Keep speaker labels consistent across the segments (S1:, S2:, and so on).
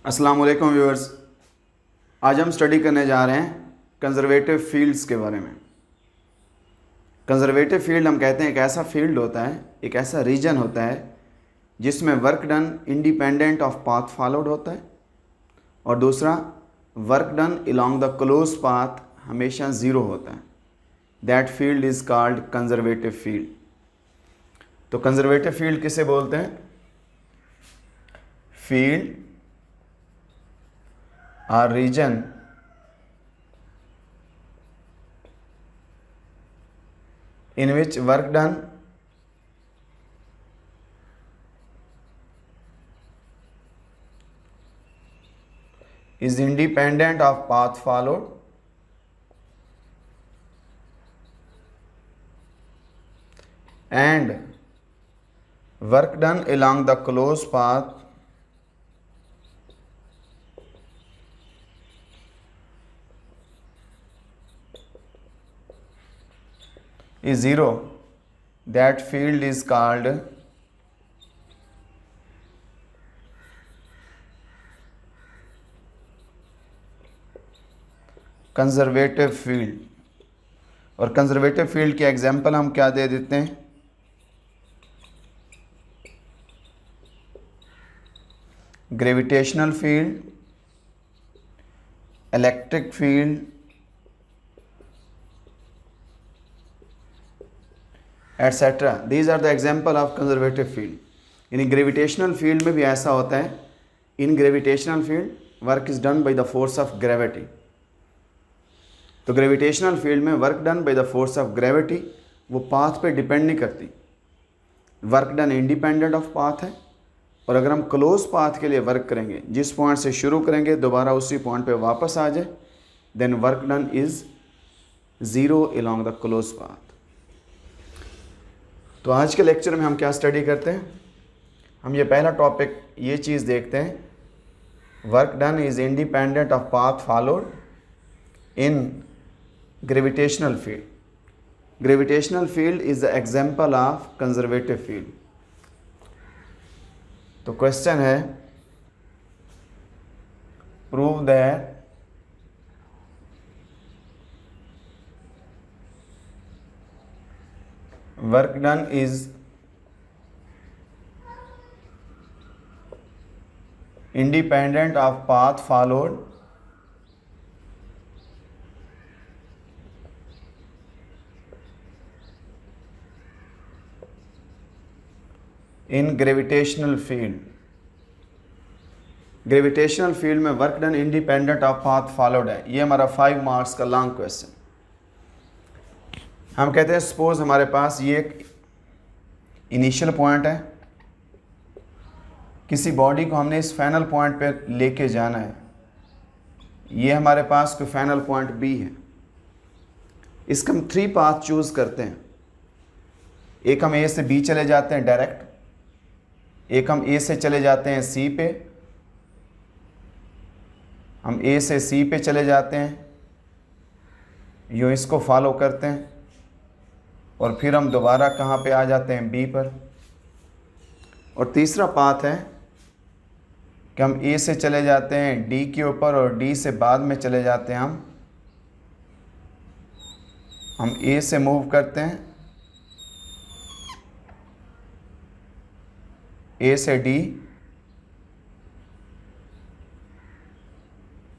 S1: अस्सलाम वालेकुम व्यूअर्स। आज हम स्टडी करने जा रहे हैं कंजर्वेटिव फील्ड्स के बारे में। कंजर्वेटिव फील्ड हम कहते हैं एक ऐसा फील्ड होता है, एक ऐसा रीजन होता है जिसमें work done independent of path followed होता है, और दूसरा work done along the close path हमेशा ज़ीरो होता है। That field is called conservative field. तो कंजर्वेटिव फील्ड किसे बोलते हैं? Field or region in which work done is independent of path followed and work done along the close path is zero. That field is called conservative field. और conservative field के example हम क्या दे देते हैं? Gravitational field, electric field, etcetera. These are the example of conservative field. यानी gravitational field में भी ऐसा होता है। In gravitational field work is done by the force of gravity. तो ग्रेविटेशनल फील्ड में work done by the force of gravity वो path पे डिपेंड नहीं करती। Work done independent of path है। और अगर हम क्लोज पाथ के लिए वर्क करेंगे, जिस पॉइंट से शुरू करेंगे दोबारा उसी पॉइंट पे वापस आ जाए, then work done is zero along the close path. तो आज के लेक्चर में हम क्या स्टडी करते हैं? हम ये पहला टॉपिक ये चीज़ देखते हैं, work done is independent of path followed in gravitational field. Gravitational field is the example of conservative field. तो क्वेश्चन है, prove that work done is independent of path followed in gravitational field। Gravitational field में work done independent of path followed है। ये हमारा 5 marks का long question. हम कहते हैं सपोज हमारे पास ये एक इनिशियल पॉइंट है, किसी बॉडी को हमने इस फाइनल पॉइंट पे लेके जाना है। ये हमारे पास कोई फाइनल पॉइंट बी है। इसका हम 3 पाथ चूज़ करते हैं। एक हम ए से बी चले जाते हैं डायरेक्ट, एक हम ए से चले जाते हैं सी पे, हम ए से सी पे चले जाते हैं, यूँ इसको फॉलो करते हैं, और फिर हम दोबारा कहाँ पे आ जाते हैं? बी पर। और तीसरा पाथ है कि हम ए से चले जाते हैं डी के ऊपर, और डी से बाद में चले जाते हैं हम ए से मूव करते हैं, ए से डी,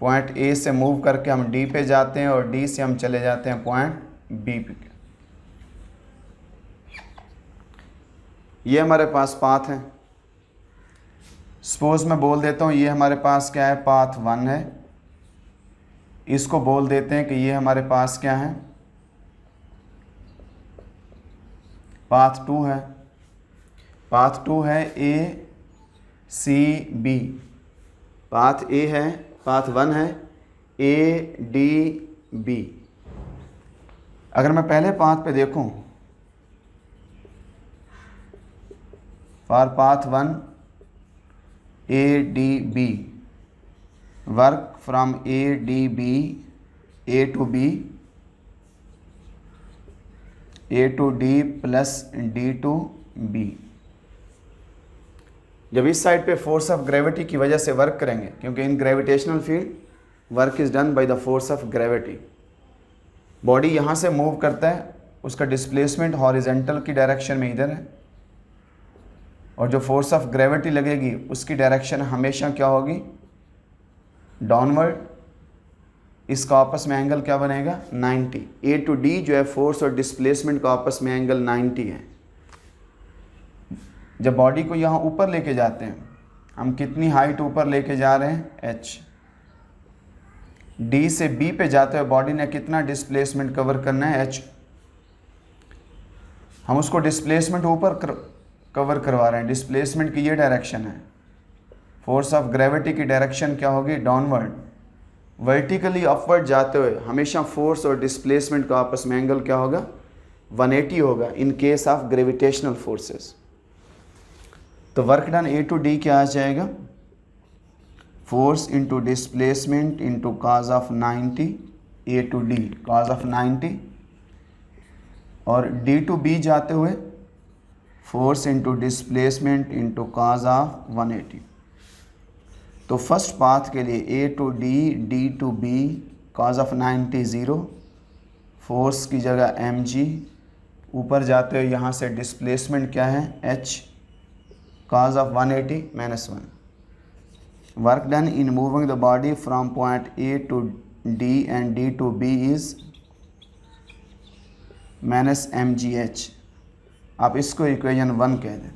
S1: पॉइंट ए से मूव करके हम डी पे जाते हैं, और डी से हम चले जाते हैं पॉइंट बी पे। ये हमारे पास पाथ है। सपोज मैं बोल देता हूँ ये हमारे पास क्या है? पाथ 1 है। इसको बोल देते हैं कि ये हमारे पास क्या है? पाथ 2 है। पाथ 2 है ए सी बी। पाथ ए है, पाथ 1 है ए डी बी। अगर मैं पहले पाथ पे देखूं, for path 1 A D B, work from A D B, A to B, A to D plus D to B. जब इस साइड पे फोर्स ऑफ ग्रेविटी की वजह से वर्क करेंगे, क्योंकि इन gravitational field work is done by the force of gravity. Body यहाँ से मूव करता है, उसका डिस्प्लेसमेंट हॉरिजेंटल की डायरेक्शन में इधर है, और जो फोर्स ऑफ ग्रेविटी लगेगी उसकी डायरेक्शन हमेशा क्या होगी, डाउनवर्ड। इसका आपस में एंगल क्या बनेगा, 90। ए टू डी जो है फोर्स और डिस्प्लेसमेंट का आपस में एंगल 90 है। जब बॉडी को यहाँ ऊपर लेके जाते हैं, हम कितनी हाइट ऊपर लेके जा रहे हैं, h। डी से बी पे जाते हुए बॉडी ने कितना डिस्प्लेसमेंट कवर करना है, h। हम उसको डिस्प्लेसमेंट ऊपर कवर करवा रहे हैं, डिस्प्लेसमेंट की ये डायरेक्शन है, फोर्स ऑफ ग्रेविटी की डायरेक्शन क्या होगी, डाउनवर्ड। वर्टिकली अपवर्ड जाते हुए हमेशा फोर्स और डिस्प्लेसमेंट का आपस में एंगल क्या होगा, 180 होगा in case of gravitational forces. तो work done A to D क्या आ जाएगा, force into displacement into cos of 90, A to D cos of 90, और डी टू बी जाते हुए force into displacement into cos of 180। तो फर्स्ट पाथ के लिए A to D, D to B, cos of 90 0, force की जगह M G, ऊपर जाते हुए यहाँ से डिस्प्लेसमेंट क्या है, H, cos of 180 minus 1. Work done in moving the body from point A to D and D to B is minus mgh. आप इसको इक्वेशन 1 कह दें।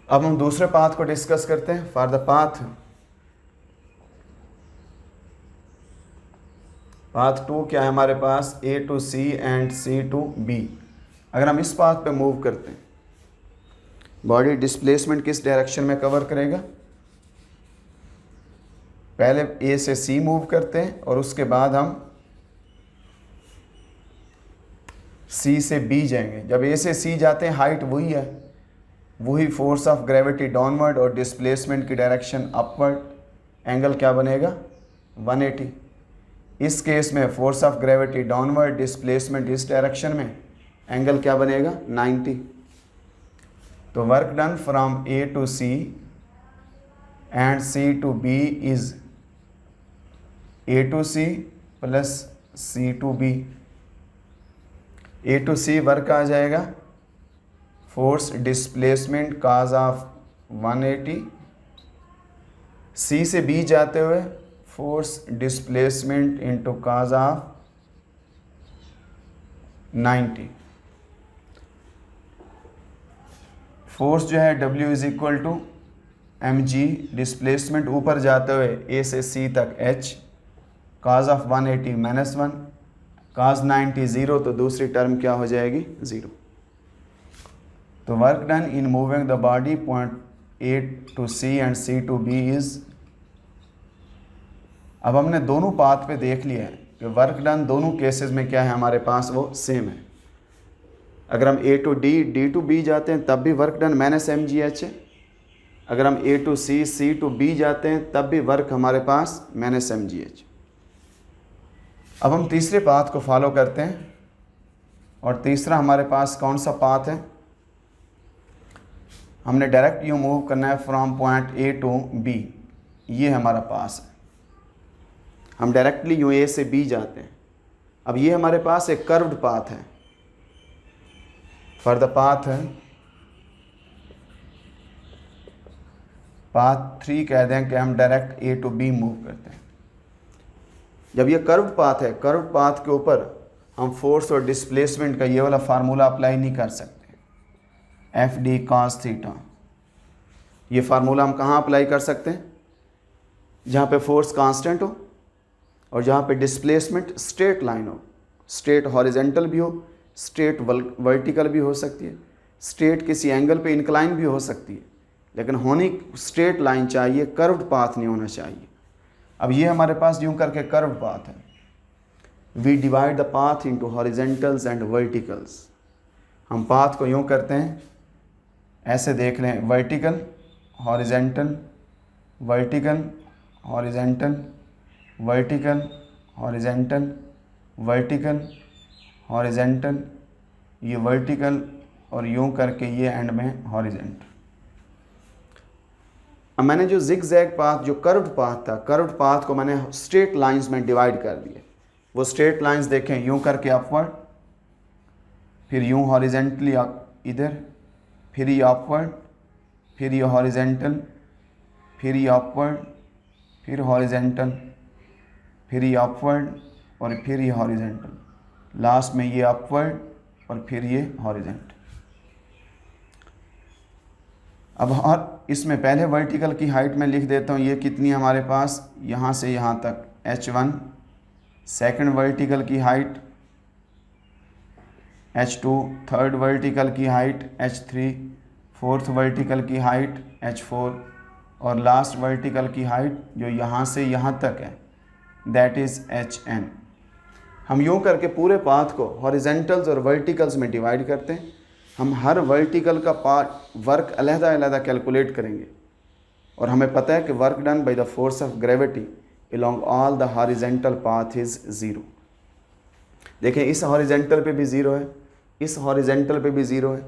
S1: अब हम दूसरे पाथ को डिस्कस करते हैं। फॉर द पाथ 2 क्या है हमारे पास, A to C and C to B। अगर हम इस पाथ पे मूव करते हैं, बॉडी डिस्प्लेसमेंट किस डायरेक्शन में कवर करेगा, पहले ए से सी मूव करते हैं और उसके बाद हम सी से बी जाएंगे। जब ए से सी जाते हैं हाइट वही है, वही फोर्स ऑफ ग्रेविटी डाउनवर्ड और डिस्प्लेसमेंट की डायरेक्शन अपवर्ड, एंगल क्या बनेगा, 180। इस केस में force of gravity downward, displacement इस डायरेक्शन में, एंगल क्या बनेगा, 90। तो work done from A to C and C to B is A to C plus C to B. A to C work आ जाएगा force displacement cos of 180, C से B जाते हुए force displacement into cos of 90। Force जो है W is equal to mg, displacement ऊपर जाते हुए A से C तक h, cos of 180 minus 1, cos 90 0, तो दूसरी टर्म क्या हो जाएगी, 0। तो work done in moving the body point A to C and C to B is. अब हमने दोनों पाथ पे देख लिया है कि वर्क डन दोनों केसेस में क्या है हमारे पास, वो सेम है। अगर हम A to D, D to B जाते हैं तब भी work done minus M G H है। अगर हम A to C, C to B जाते हैं तब भी वर्क हमारे पास माइनस एम जी एच। अब हम तीसरे पाथ को फॉलो करते हैं, और तीसरा हमारे पास कौन सा पाथ है, हमने डायरेक्ट यूँ मूव करना है from point A to B. ये हमारा पास है, हम डायरेक्टली यूँ ए से बी जाते हैं। अब ये हमारे पास एक कर्व्ड पाथ है। फॉर द पाथ 3 कह दें कि हम direct A to B move करते हैं। जब ये कर्व्ड पाथ है, कर्व्ड पाथ के ऊपर हम फोर्स और डिस्प्लेसमेंट का ये वाला फार्मूला अप्लाई नहीं कर सकते, एफ डी कॉस थीटा। ये फार्मूला हम कहाँ अप्लाई कर सकते हैं, जहाँ पे फोर्स कांस्टेंट हो और जहाँ पे डिस्प्लेसमेंट स्ट्रेट लाइन हो, स्ट्रेट हॉरिजेंटल भी हो, स्ट्रेट वर्टिकल भी हो सकती है, स्ट्रेट किसी एंगल पे इंक्लाइन भी हो सकती है, लेकिन होनी स्ट्रेट लाइन चाहिए, कर्व्ड पाथ नहीं होना चाहिए। अब ये हमारे पास यूँ करके कर्व्ड पाथ है। We divide the path into horizontals and verticals. हम पाथ को यूँ करते हैं, ऐसे देख लें, vertical horizontal, vertical horizontal, vertical horizontal, vertical horizontal, ये वर्टिकल और यूँ करके ये एंड में हॉरिजेंटल। अब मैंने जो जिग जैग पाथ, जो कर्व्ड पाथ था, कर्व्ड पाथ को मैंने स्ट्रेट लाइंस में डिवाइड कर दिया। वो स्ट्रेट लाइंस देखें, यूं करके अपवर्ड, फिर यूं हॉरिजेंटली इधर, फिर ये अपवर्ड, फिर ये हॉरिजेंटल, फिर ये अपवर्ड, फिर हॉरिजेंटल, फिर ये अपवर्ड और फिर ये हॉरिजेंटल, लास्ट में ये अपवर्ड और फिर ये हॉरिजेंटल। अब हर इसमें पहले वर्टिकल की हाइट में लिख देता हूँ, ये कितनी हमारे पास, यहाँ से यहाँ तक h1, सेकंड वर्टिकल की हाइट h2, थर्ड वर्टिकल की हाइट h3, फोर्थ वर्टिकल की हाइट h4 और लास्ट वर्टिकल की हाइट जो यहाँ से यहाँ तक है दैट इज़ hn। हम यूँ करके पूरे पाथ को हॉरिजेंटल्स और वर्टिकल्स में डिवाइड करते हैं। हम हर वर्टिकल का पार्ट वर्क अलग-अलग कैलकुलेट करेंगे और हमें पता है कि work done by the force of gravity along all the horizontal path is zero. देखें इस हॉरिजेंटल पे भी ज़ीरो है, इस हॉरिजेंटल पे भी ज़ीरो है,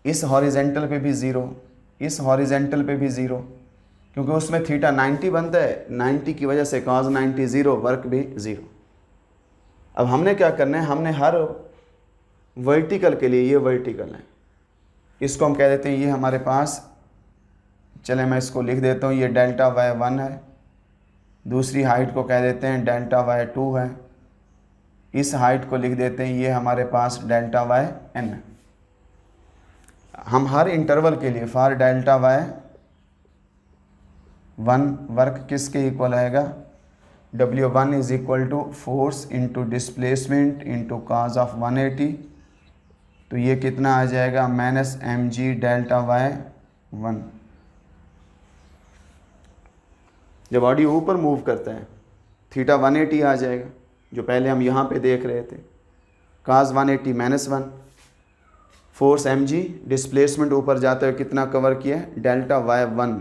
S1: इस हॉरिजेंटल पे भी ज़ीरो, इस हॉरिजेंटल पे भी ज़ीरो, क्योंकि उसमें थीटा 90 बनता है, 90 की वजह से cos 90 ज़ीरो, वर्क भी ज़ीरो। अब हमने क्या करना है, हमने हर वर्टिकल के लिए, ये वर्टिकल है, इसको हम कह देते हैं ये हमारे पास, चले मैं इसको लिख देता हूँ, ये डेल्टा y1 है, दूसरी हाइट को कह देते हैं डेल्टा y2 है, इस हाइट को लिख देते हैं ये हमारे पास डेल्टा yn है। हम हर इंटरवल के लिए फॉर डेल्टा y1 वर्क किसके इक्वल आएगा, W1 is equal to force into displacement into cos of 180, तो ये कितना आ जाएगा माइनस mg डेल्टा y1। जब बॉडी ऊपर मूव करता है थीटा 180 आ जाएगा, जो पहले हम यहाँ पे देख रहे थे, cos 180 -1, फोर्स mg, डिस्प्लेसमेंट ऊपर जाते हुए कितना कवर किया है delta y1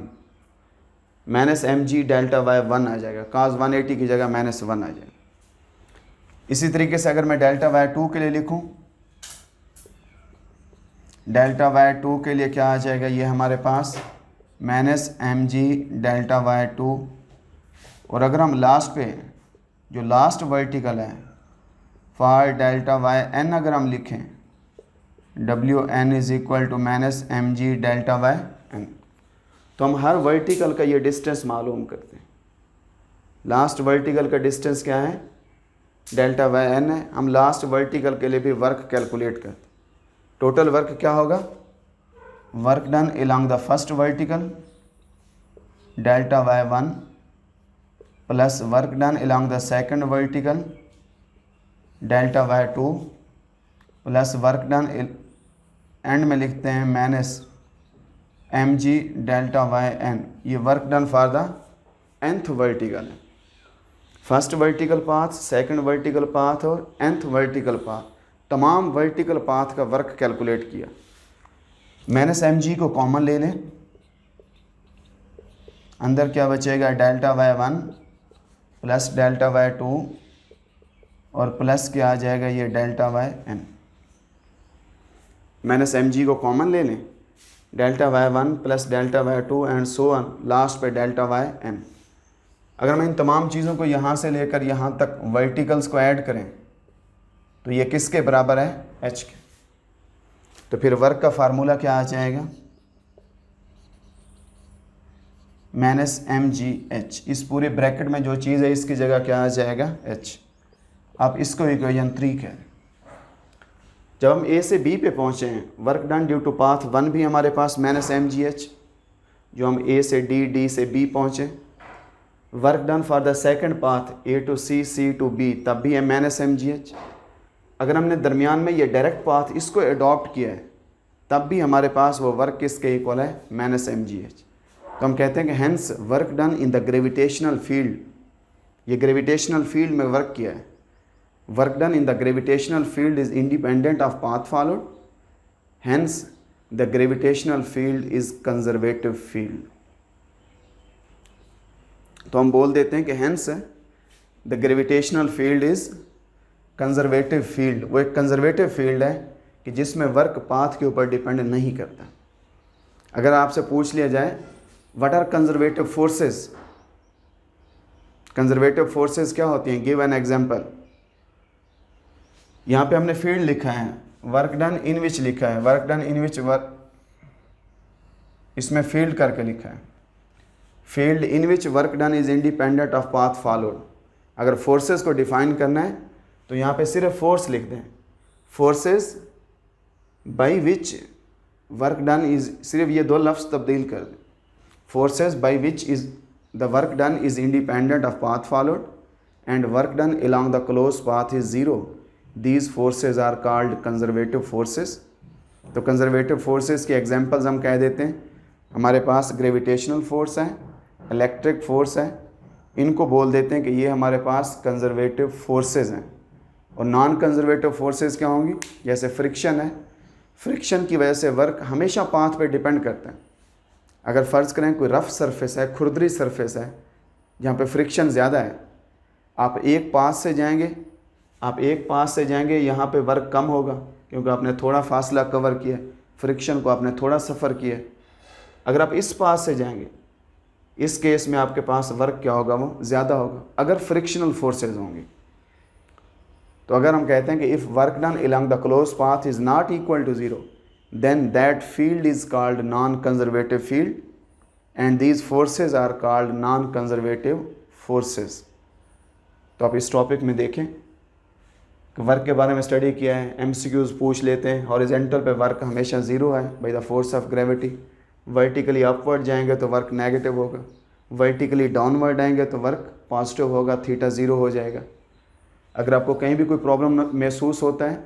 S1: minus mg delta y1 आ जाएगा, cos 180 की जगह -1 आ जाएगा। इसी तरीके से अगर मैं डेल्टा y2 के लिए लिखूं, डेल्टा y2 के लिए क्या आ जाएगा, ये हमारे पास माइनस mg डेल्टा y2, और अगर हम लास्ट पे जो लास्ट वर्टिकल है फॉर डेल्टा yn अगर हम लिखें Wn is equal to minus mg delta yn, तो हम हर वर्टिकल का ये डिस्टेंस मालूम करते हैं। लास्ट वर्टिकल का डिस्टेंस क्या है, डेल्टा yn है। हम लास्ट वर्टिकल के लिए भी वर्क कैलकुलेट करते हैं। टोटल वर्क क्या होगा, work done along the first vertical delta y1 plus work done along the second vertical delta y2 plus work done end में लिखते हैं माइनस mg डेल्टा yn। ये work done for the nth vertical है, first vertical path, second vertical path और nth vertical path, तमाम vertical path का work calculate किया। Minus mg को कॉमन ले लें, अंदर क्या बचेगा delta y1 plus delta y2 और प्लस क्या आ जाएगा ये डेल्टा yn। माइनस mg को कॉमन ले लें, delta y1 plus delta y2 and so on, last पे डेल्टा yn। अगर मैं इन तमाम चीज़ों को यहाँ से लेकर यहाँ तक वर्टिकल्स को ऐड करें तो ये किसके बराबर है, h के। तो फिर वर्क का फार्मूला क्या आ जाएगा, माइनस mgh, इस पूरे ब्रैकेट में जो चीज़ है इसकी जगह क्या आ जाएगा h। आप इसको इक्वेशन 3 कहें। जब हम a से b पे पहुँचे हैं, work done due to path 1 भी हमारे पास माइनस mgh, जो हम a से d, d से b पहुँचे। Work done for the second path a to c, c to b, तब भी है माइनस mgh। अगर हमने दरमियान में ये डायरेक्ट पाथ इसको अडॉप्ट किया है तब भी हमारे पास वो वर्क किसके इक्वल है, माइनस mgh। तो हम कहते हैं कि hence work done in the gravitational field, ये ग्रेविटेशनल फील्ड में वर्क किया है, work done in the gravitational field is independent of path followed, hence the gravitational field is conservative field. तो हम बोल देते हैं कि hence the gravitational field is conservative field. वो एक कंजर्वेटिव फील्ड है कि जिसमें वर्क पाथ के ऊपर डिपेंड नहीं करता। अगर आपसे पूछ लिया जाए what are conservative forces? Conservative forces क्या होती हैं? Give an example. यहाँ पे हमने फील्ड लिखा है, वर्क डन इन विच लिखा है, work done in which work, इसमें फील्ड करके लिखा है। Field in which work done is independent of path followed. अगर फोर्सेस को डिफाइन करना है तो यहाँ पे सिर्फ फोर्स लिख दें, forces by which work done is, सिर्फ ये दो लफ्ज़ तब्दील कर दें, forces by which is the work done is independent of path followed and work done along the close path is zero, these forces are called conservative forces. तो conservative forces की examples हम कह देते हैं, हमारे पास ग्रेविटेशनल फोर्स है, electric force है, इनको बोल देते हैं कि ये हमारे पास कंजर्वेटिव फोर्सेस हैं। और नॉन कंजर्वेटिव फोर्सेस क्या होंगी? जैसे फ्रिक्शन है, फ्रिक्शन की वजह से वर्क हमेशा पाथ पे डिपेंड करता है। अगर फ़र्ज़ करें कोई रफ़ सरफेस है, खुरदरी सरफेस है, जहाँ पे फ्रिक्शन ज़्यादा है, आप एक पास से जाएंगे, यहाँ पे वर्क कम होगा क्योंकि आपने थोड़ा फासला कवर किया, फ्रिक्शन को आपने थोड़ा सफ़र किया। अगर आप इस पास से जाएंगे, इस केस में आपके पास वर्क क्या होगा? वो ज़्यादा होगा अगर फ्रिक्शनल फोर्सेज होंगी। तो अगर हम कहते हैं कि if work done along the close path is not equal to zero, then that field is called non-conservative field and these forces are called non-conservative forces। तो आप इस टॉपिक में देखें कि वर्क के बारे में स्टडी किया है, MCQs पूछ लेते हैं। हॉरिजेंटल पे वर्क हमेशा ज़ीरो है bye the force of gravity, vertically upward जाएंगे तो वर्क नेगेटिव होगा, वर्टिकली डाउनवर्ड आएंगे तो वर्क पॉजिटिव होगा, थीटा ज़ीरो हो जाएगा। अगर आपको कहीं भी कोई प्रॉब्लम महसूस होता है,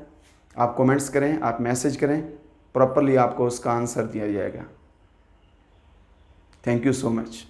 S1: आप कमेंट्स करें, आप मैसेज करें, प्रॉपरली आपको उसका आंसर दिया जाएगा। Thank you so much.